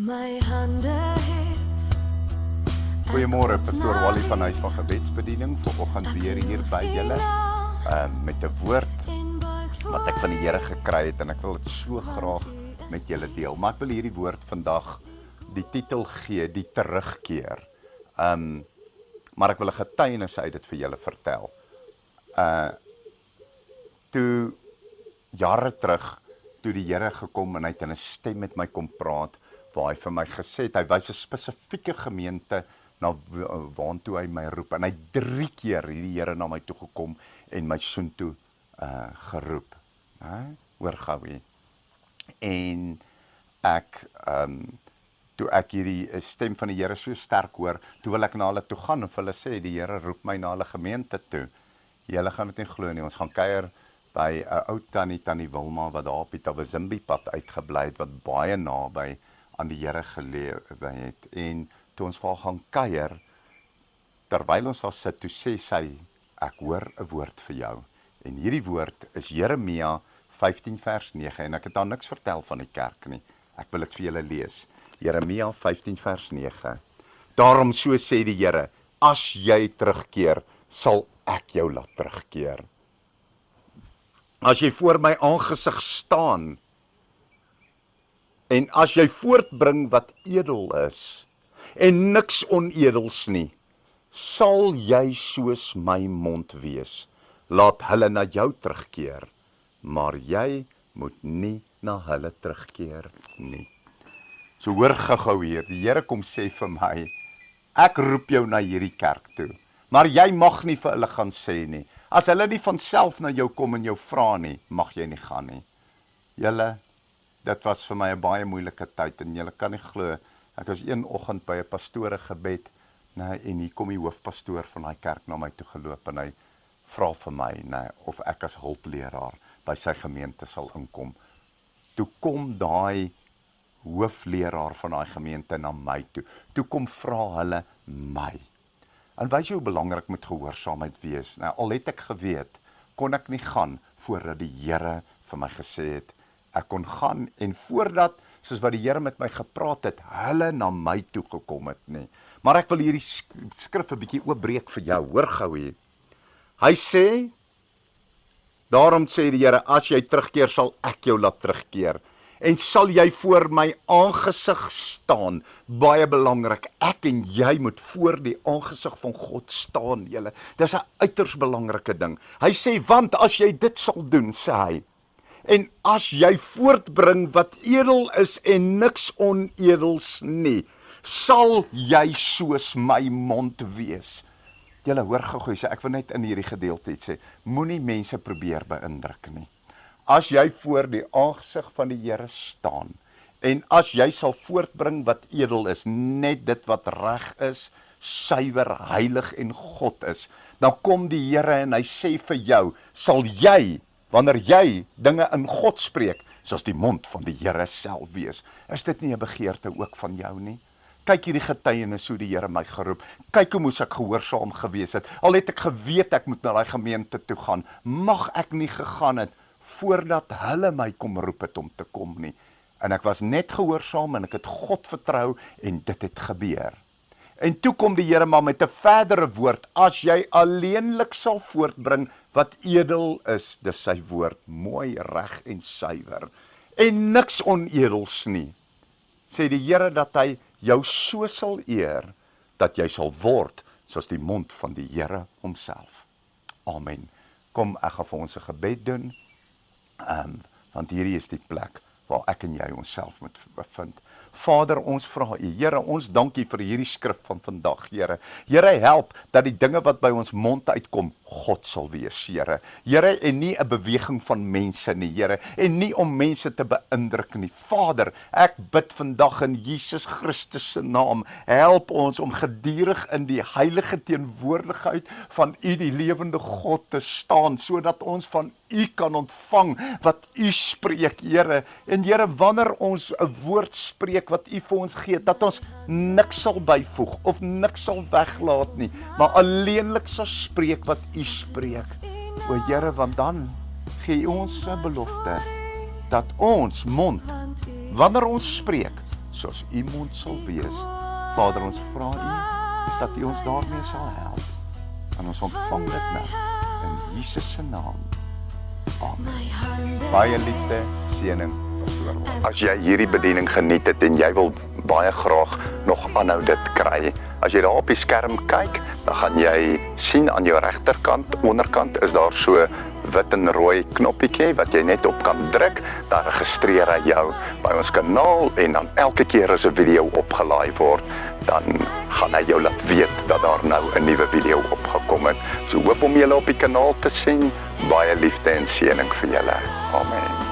my hande het. Goeiemôre, pastoor Wally van Huis van Gebedsbediening, vanoggend weer hier by julle met 'n woord wat ek van die Here gekry het en ek wil dit so graag met julle deel. Maar ek wil hierdie woord vandag die titel gee, die terugkeer. Maar ek wil 'n getuienis uit dit vir julle vertel. Toe jare terug, toe die Here gekom en hy het in 'n stem met my kom praat, waar hy vir my gesê het, hy wys 'n spesifieke gemeente na waartoe hy my roep. En hy 3 keer hierdie Here na my toe gekom en my soontoe geroep. Hoor gou hier. En ek, toe ek hierdie stem van die Here so sterk hoor, toe wil ek na hulle toe gaan en vir hulle sê, die Here roep my na hulle gemeente toe. Julle gaan dit nie glo nie, ons gaan kuier by 'n ou tannie Wilma, wat daar op die Tawazimbi pad uitgebly het, wat baie naby aan die Here gelewe het. En toe ons vir haar gaan kuier, terwyl ons daar sit, toe sê sy, ek hoor 'n woord vir jou. En hierdie woord is Jeremia 15 vers 9, en ek het daar niks vertel van die kerk nie. Ek wil dit vir julle lees. Jeremia 15 vers 9. Daarom so sê die Here, as jy terugkeer, sal ek jou laat terugkeer. As jy voor my aangesig staan, en as jy voortbring wat edel is, en niks onedels nie, sal jy soos my mond wees. Laat hulle na jou terugkeer, maar jy moet nie na hulle terugkeer nie. So hoor gou hier, die Here kom sê vir my, ek roep jou na hierdie kerk toe, maar jy mag nie vir hulle gaan sê nie. As hulle nie van self na jou kom en jou vra nie, mag jy nie gaan nie. Julle, dit was vir my 'n baie moeilike tyd, en julle kan nie glo, ek was een oggend by 'n pastoor gebed, en hier kom die hoofpastoor van daai kerk na my toe geloop, en hy vra vir my, of ek as hulpleraar by sy gemeente sal inkom. Toe kom daai hoofleraar van daai gemeente na my toe. Toe kom vra hulle my. En weet jy hoe belangrik met gehoorsaamheid wees? Al het ek geweet, kon ek nie gaan voordat die Here vir my gesê het, ek kon gaan, en voordat, soos wat die Here met my gepraat het, hulle na my toe gekom het nie. Maar ek wil hierdie skrif 'n bietjie oopbreek vir jou, hoor gou hier. Hy sê, daarom sê die Here, as jy terugkeer, sal ek jou laat terugkeer. En sal jy voor my aangesig staan, baie belangrik, ek en jy moet voor die aangesig van God staan, julle. Dis 'n uiters belangrike ding. Hy sê, want as jy dit sal doen, sê hy, en as jy voortbring wat edel is en niks onedels nie, sal jy soos my mond wees. Julle hoor gou, ek wil net in hierdie gedeelte iets sê, moenie mense probeer beïndruk nie. As jy voor die aangesig van die Here staan, en as jy sal voortbring wat edel is, net dit wat reg is, suiwer, heilig en God is, dan kom die Here en hy sê vir jou, sal jy, wanneer jy dinge in God spreek, soos die mond van die Here self wees. Is dit nie 'n begeerte ook van jou nie? Kyk hierdie getuienis hoe die Here my geroep. Kyk hoe moes ek gehoorsaam gewees het. Al het ek geweet ek moet na daai gemeente toe gaan, mag ek nie gegaan het voordat hulle my kom roep het om te kom nie. En ek was net gehoorsaam en ek het God vertrou en dit het gebeur. En toe kom die Here maar met 'n verdere woord, as jy alleenlik sal voortbring wat edel is, dis sy woord, mooi, reg en suiwer, en niks onedels nie, sê die Here dat hy jou so sal eer, dat jy sal word soos die mond van die Here homself. Amen. Kom, ek gaan vir ons 'n gebed doen, want hierdie is die plek waar ek en jy onsself moet bevind. Vader, ons vra U, Here, ons dankie vir hierdie skrif van vandag, Here. Here, help dat die dinge wat by ons mond uitkom, God sal wees, Here. Here, en nie 'n beweging van mense nie, Here, en nie om mense te beïndruk nie. Vader, ek bid vandag in Jesus Christus se naam, help ons om gedurig in die heilige teenwoordigheid van U, die lewende God, te staan, sodat ons van U kan ontvang wat U spreek, Here. En Here, wanneer ons 'n woord spreek wat U vir ons gee, dat ons niks sal byvoeg of niks sal weglaat nie, maar alleenlik sal spreek wat U spreek. O Here, want dan gee U ons 'n belofte dat ons mond, wanneer ons spreek, soos U mond sal wees. Vader, ons vra U dat U ons daarmee sal help. En ons ontvang dit nou in Jesus se naam. Amen. my hande Baie liefde, seëning. As jy hierdie bediening geniet het en jy wil baie graag nog aanhou dit kry, as jy daar op die skerm kyk, dan gaan jy sien aan jou regterkant, onderkant is daar so wit en rooi knoppietjie wat jy net op kan druk, dan registreer hy jou by ons kanaal en dan elke keer as 'n video opgelaai word, dan gaan hy jou laat weet dat daar nou 'n nuwe video opgekom het. So hoop om julle op die kanaal te sien. Baie liefde en seëning vir julle. Amen.